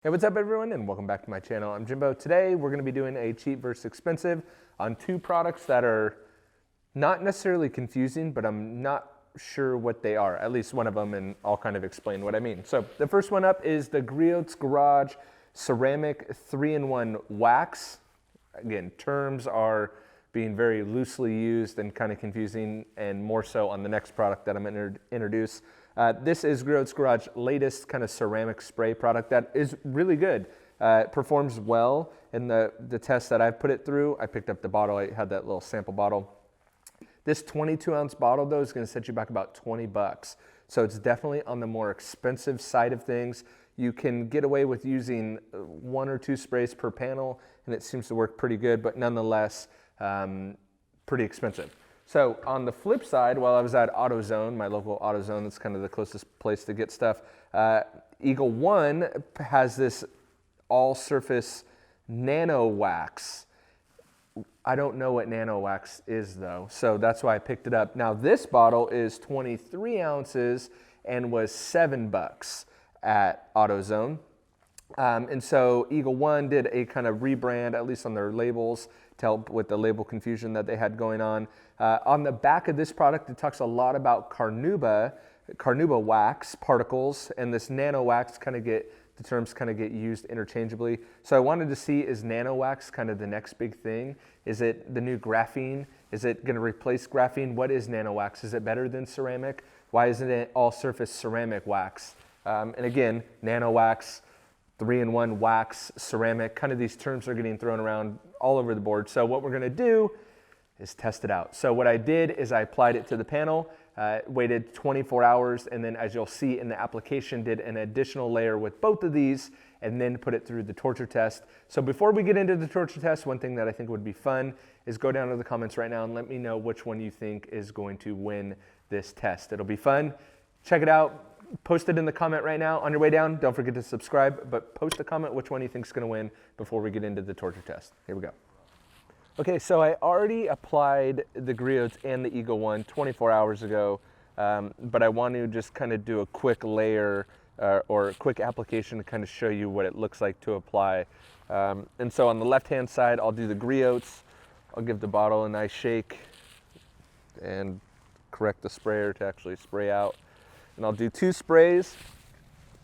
Hey, what's up everyone, and welcome back to my channel. I'm Jimbo. Today we're going to be doing a cheap versus expensive on two products that are not necessarily confusing, but I'm not sure what they are, at least one of them, and I'll kind of explain what I mean. So the first one up is the Griots Garage Ceramic 3-in-1 Wax. Again, terms are being very loosely used and kind of confusing, and more so on the next product that I'm going to introduce. This is Griots Garage latest kind of ceramic spray product that is really good. It performs well in the test that I've put it through. I picked up the bottle, I had that little sample bottle. This 22-ounce bottle though is going to set you back about 20 bucks. So it's definitely on the more expensive side of things. You can get away with using 1 or 2 sprays per panel, and it seems to work pretty good, but nonetheless, pretty expensive. So on the flip side, while I was at AutoZone, my local AutoZone, that's kind of the closest place to get stuff, Eagle One has this all-surface Nano wax. I don't know what Nano wax is though, so that's why I picked it up. Now this bottle is 23 ounces and was 7 bucks at AutoZone. And so Eagle One did a kind of rebrand, at least on their labels, to help with the label confusion that they had going on. On the back of this product, it talks a lot about carnauba wax particles, and this nano wax the terms kind of get used interchangeably. So I wanted to see, is nano wax kind of the next big thing? Is it the new graphene? Is it going to replace graphene? What is nano wax? Is it better than ceramic? Why isn't it all surface ceramic wax? And again, nano wax, 3-in-1 wax, ceramic, kind of these terms are getting thrown around all over the board. So what we're going to do is test it out. So what I did is I applied it to the panel, waited 24 hours, and then as you'll see in the application, did an additional layer with both of these, and then put it through the torture test. So before we get into the torture test, one thing that I think would be fun is go down to the comments right now and let me know which one you think is going to win this test. It'll be fun. Check it out. Post it in the comment right now. On your way down, don't forget to subscribe, but post a comment which one you think is going to win before we get into the torture test. Here we go. Okay, so I already applied the Griots and the Eagle One 24 hours ago, but I want to just kind of do a quick layer or a quick application to kind of show you what it looks like to apply. And so on the left-hand side, I'll do the Griots. I'll give the bottle a nice shake and correct the sprayer to actually spray out. And I'll do 2 sprays,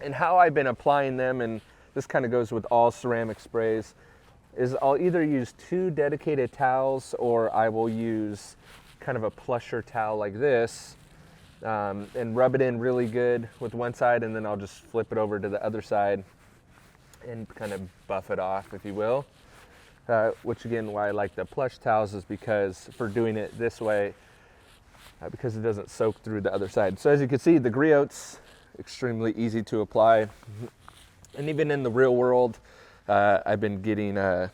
and how I've been applying them, and this kind of goes with all ceramic sprays, is I'll either use 2 dedicated towels, or I will use kind of a plusher towel like this, and rub it in really good with one side, and then I'll just flip it over to the other side and kind of buff it off, if you will. Which again, why I like the plush towels is because for doing it this way, because it doesn't soak through the other side. So as you can see, the Griots, extremely easy to apply. And even in the real world, I've been getting not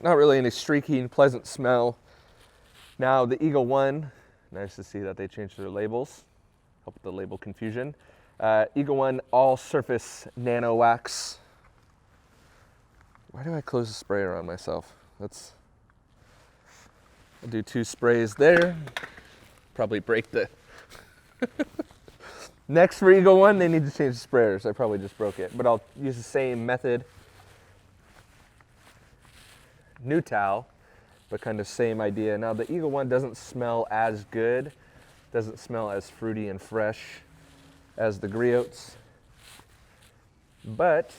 really any streaky, pleasant smell. Now the Eagle One, nice to see that they changed their labels, help with the label confusion. Eagle One all surface nano wax. Why do I close the sprayer on myself? I'll do 2 sprays there. Probably break the next for Eagle One, they need to change the sprayers. I probably just broke it, but I'll use the same method. New towel, but kind of same idea. Now the Eagle One doesn't smell as good, doesn't smell as fruity and fresh as the Griots, but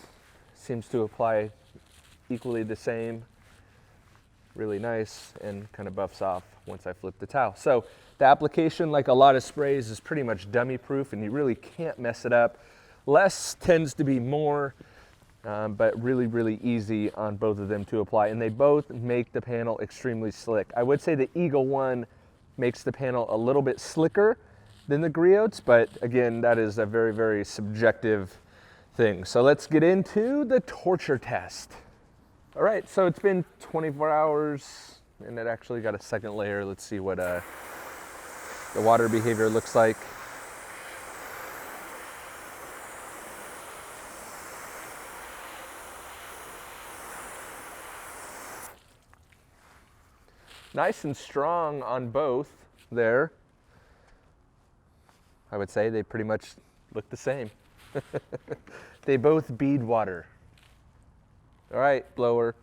seems to apply equally the same, really nice, and kind of buffs off once I flip the towel. So the application, like a lot of sprays, is pretty much dummy proof, and you really can't mess it up. Less tends to be more, but really, really easy on both of them to apply, and they both make the panel extremely slick. I would say the Eagle One makes the panel a little bit slicker than the Griots, but again, that is a very, very subjective thing. So let's get into the torture test. All right, so it's been 24 hours, and it actually got a second layer. Let's see what the water behavior looks like. Nice and strong on both there. I would say they pretty much look the same. They both bead water. All right, blower,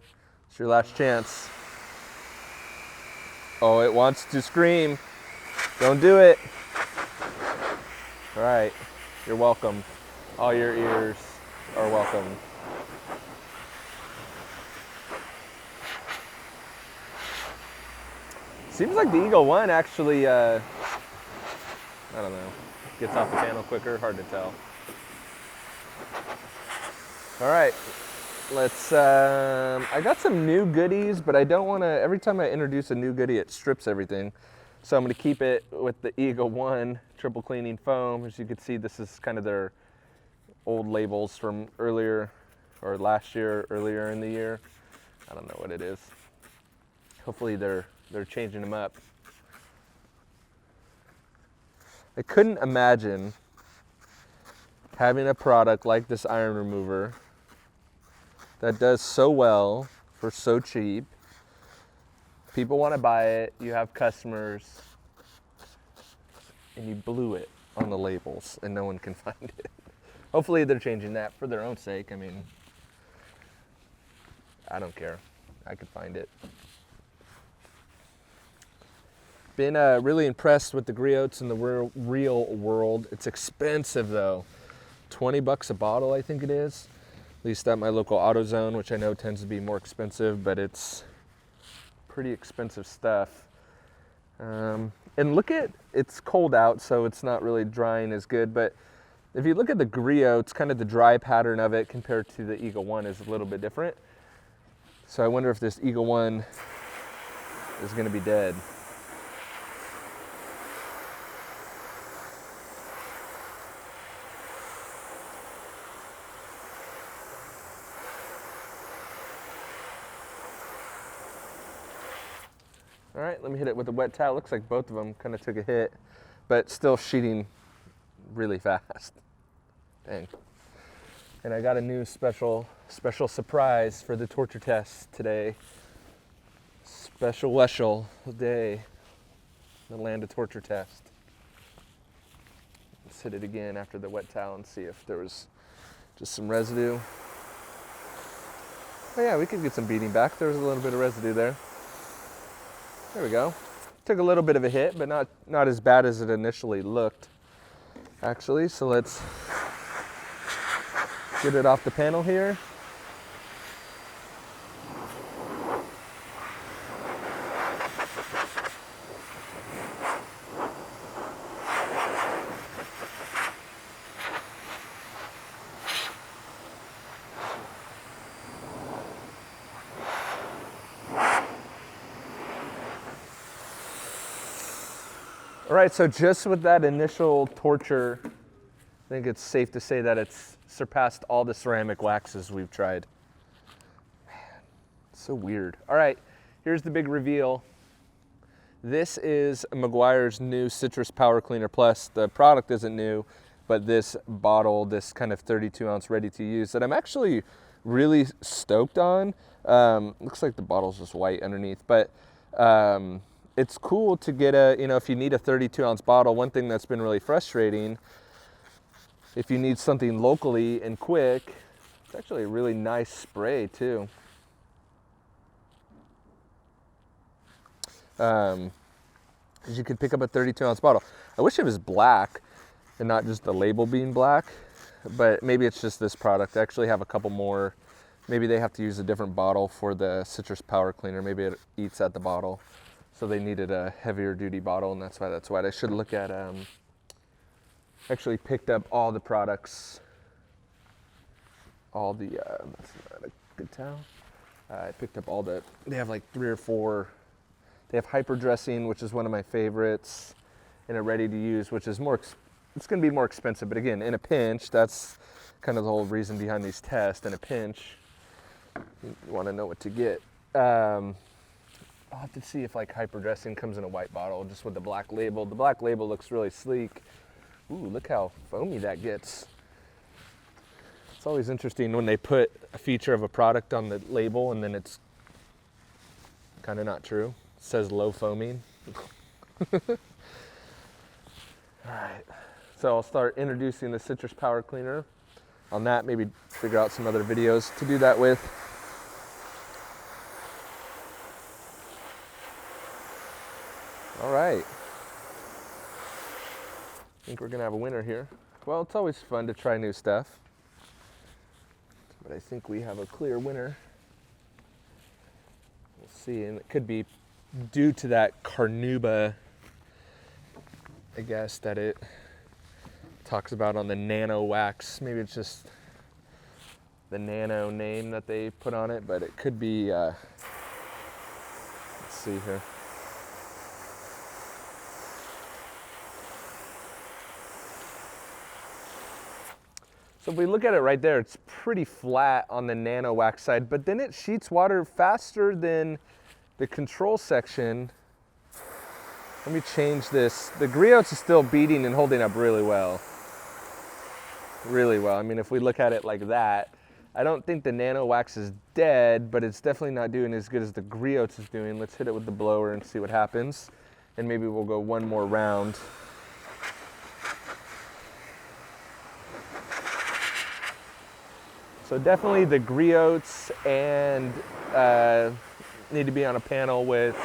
it's your last chance. Oh, it wants to scream. Don't do it. All right, you're welcome. All your ears are welcome. Seems like the Eagle One actually, I don't know, gets off the panel quicker, hard to tell. All right, let's, I got some new goodies, but I don't wanna, every time I introduce a new goodie, it strips everything. So I'm gonna keep it with the Eagle One triple cleaning foam. As you can see, this is kind of their old labels from earlier, or last year, earlier in the year. I don't know what it is. Hopefully they're changing them up. I couldn't imagine having a product like this iron remover that does so well for so cheap. People want to buy it, you have customers, and you blew it on the labels and no one can find it. Hopefully they're changing that for their own sake. I mean, I don't care. I could find it. Been really impressed with the Griots in the real world. It's expensive though. 20 bucks a bottle, I think it is. At least at my local AutoZone, which I know tends to be more expensive, but it's pretty expensive stuff. And look at, it's cold out, so it's not really drying as good, but if you look at the Griots, kind of the dry pattern of it compared to the Eagle One is a little bit different. So I wonder if this Eagle One is gonna be dead. All right, let me hit it with a wet towel. Looks like both of them kind of took a hit, but still sheeting really fast. Dang. And I got a new special surprise for the torture test today. Special day, the land of torture test. Let's hit it again after the wet towel and see if there was just some residue. Oh yeah, we could get some beating back. There was a little bit of residue there. There we go. Took a little bit of a hit, but not as bad as it initially looked, actually. So let's get it off the panel here. All right, so just with that initial torture, I think it's safe to say that it's surpassed all the ceramic waxes we've tried. Man, so weird. All right, here's the big reveal. This is Meguiar's new Citrus Power Cleaner Plus. The product isn't new, but this bottle, this kind of 32-ounce ready to use that I'm actually really stoked on. Looks like the bottle's just white underneath, but it's cool to get a, you know, if you need a 32-ounce bottle, one thing that's been really frustrating, if you need something locally and quick, it's actually a really nice spray too. Because you could pick up a 32-ounce bottle. I wish it was black and not just the label being black, but maybe it's just this product. I actually have a couple more. Maybe they have to use a different bottle for the Citrus Power Cleaner. Maybe it eats at the bottle. So they needed a heavier duty bottle, and that's why that's white. I should look at, actually picked up all the products, all the, that's not a good towel. I picked up all the, they have like 3 or 4. They have hyper dressing, which is one of my favorites, and a ready to use, which is more, it's gonna be more expensive, but again, in a pinch, that's kind of the whole reason behind these tests. In a pinch, you wanna know what to get. I'll have to see if like hyper dressing comes in a white bottle, just with the black label. The black label looks really sleek. Ooh, look how foamy that gets. It's always interesting when they put a feature of a product on the label and then it's kind of not true. It says low foaming. All right, so I'll start introducing the Citrus Power Cleaner. On that, maybe figure out some other videos to do that with. All right. I think we're gonna have a winner here. Well, it's always fun to try new stuff, but I think we have a clear winner. We'll see, and it could be due to that carnauba, I guess, that it talks about on the Nano wax. Maybe it's just the Nano name that they put on it, but it could be, let's see here. So if we look at it right there, it's pretty flat on the Nano wax side, but then it sheets water faster than the control section. Let me change this. The Griots is still beating and holding up really well. Really well. I mean, if we look at it like that, I don't think the Nano wax is dead, but it's definitely not doing as good as the Griots is doing. Let's hit it with the blower and see what happens. And maybe we'll go one more round. So definitely the Griots and need to be on a panel with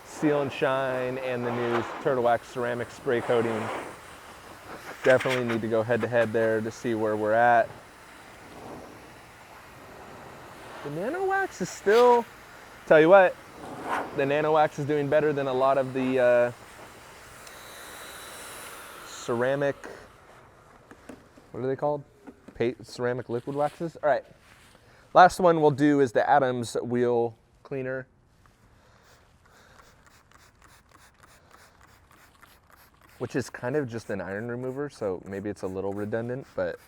Seal and Shine and the new Turtle Wax ceramic spray coating. Definitely need to go head to head there to see where we're at. The Nano Wax is still, tell you what, the Nano Wax is doing better than a lot of the ceramic, what are they called? Ceramic liquid waxes. All right, last one we'll do is the Adams wheel cleaner. Which is kind of just an iron remover, so maybe it's a little redundant, but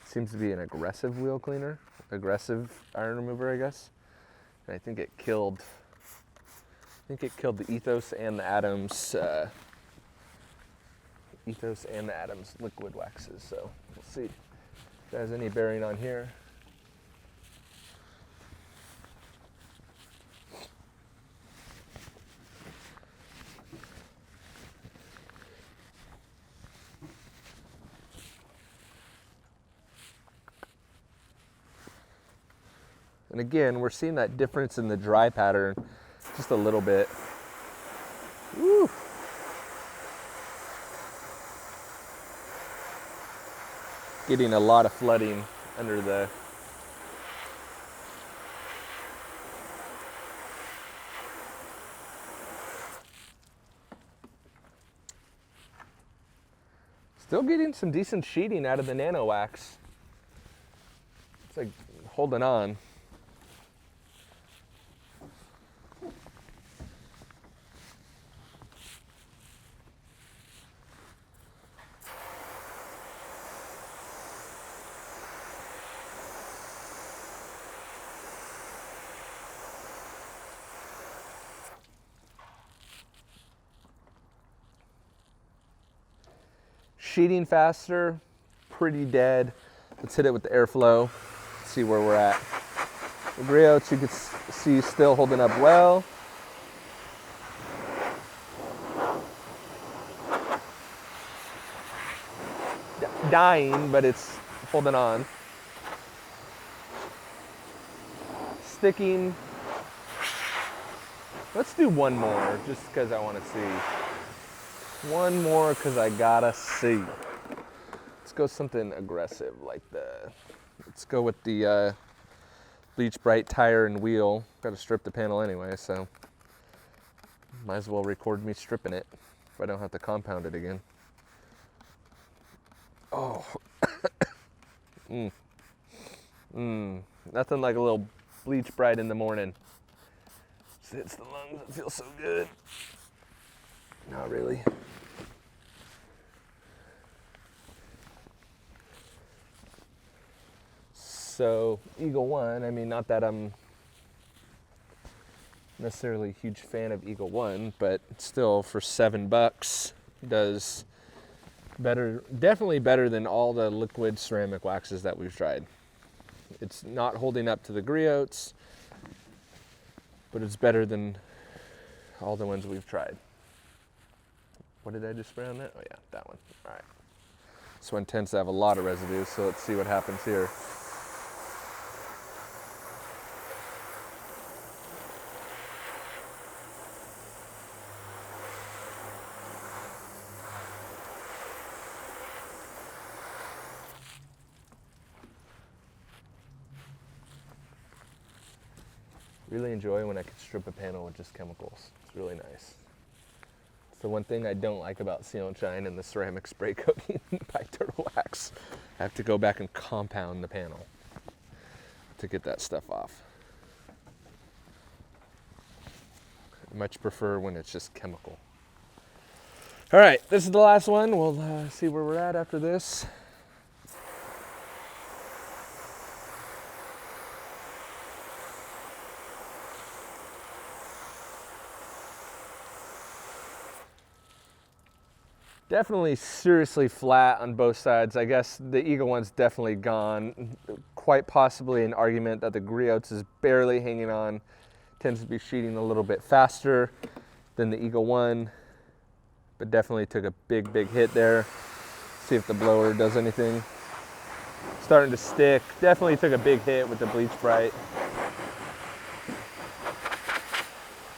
seems to be an aggressive wheel cleaner, aggressive iron remover, I guess. And I think it killed the Ethos and the Adams liquid waxes. So we'll see if that has any bearing on here. And again, we're seeing that difference in the dry pattern just a little bit. Woo. Getting a lot of flooding under the still getting some decent sheeting out of the Nano wax. It's like holding on. Sheeting faster, pretty dead. Let's hit it with the airflow, see where we're at. The Griots, you can see still holding up well. Dying, but it's holding on. Sticking. Let's do one more, just because I want to see. One more because I gotta see. Let's go something aggressive like let's go with the Bleach Bright tire and wheel. Got to strip the panel anyway, so might as well record me stripping it if I don't have to compound it again. Oh. Nothing like a little Bleach Bright in the morning. Just hits the lungs, it feels so good. Not really. So Eagle One, I mean, not that I'm necessarily a huge fan of Eagle One, but still for $7 does better, definitely better than all the liquid ceramic waxes that we've tried. It's not holding up to the Griots, but it's better than all the ones we've tried. What did I just spray on that? Oh yeah, that one. All right. This one tends to have a lot of residue, so let's see what happens here. Really enjoy when I can strip a panel with just chemicals. It's really nice. It's the one thing I don't like about Seal and Shine and the ceramic spray coating by Turtle Wax. I have to go back and compound the panel to get that stuff off. I much prefer when it's just chemical. All right, this is the last one. We'll see where we're at after this. Definitely seriously flat on both sides. I guess the Eagle one's definitely gone. Quite possibly an argument that the Griots is barely hanging on. Tends to be sheeting a little bit faster than the Eagle one, but definitely took a big hit there. See if the blower does anything. Starting to stick. Definitely took a big hit with the Bleach Bright.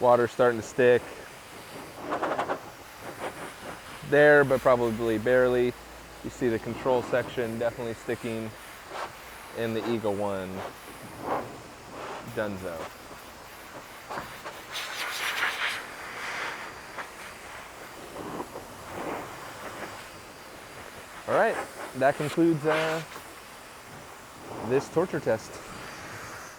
Water starting to stick. There, but probably barely. You see the control section definitely sticking, and the Eagle one, donezo. All right, that concludes this torture test.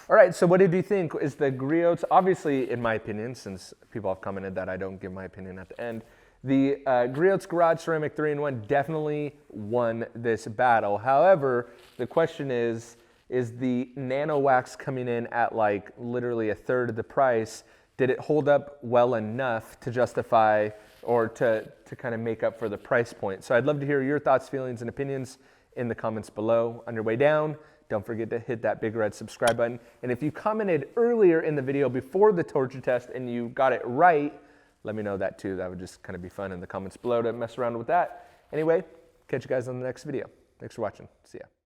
All right, so what did you think? Is the Griots, obviously, in my opinion, since people have commented that I don't give my opinion at the end, the Griots Garage Ceramic 3-in-1 definitely won this battle. However, the question is the Nano Wax coming in at like literally a third of the price, did it hold up well enough to justify or to kind of make up for the price point? So I'd love to hear your thoughts, feelings, and opinions in the comments below. On your way down, don't forget to hit that big red subscribe button. And if you commented earlier in the video before the torture test and you got it right, let me know that too. That would just kind of be fun in the comments below to mess around with that. Anyway, catch you guys on the next video. Thanks for watching. See ya.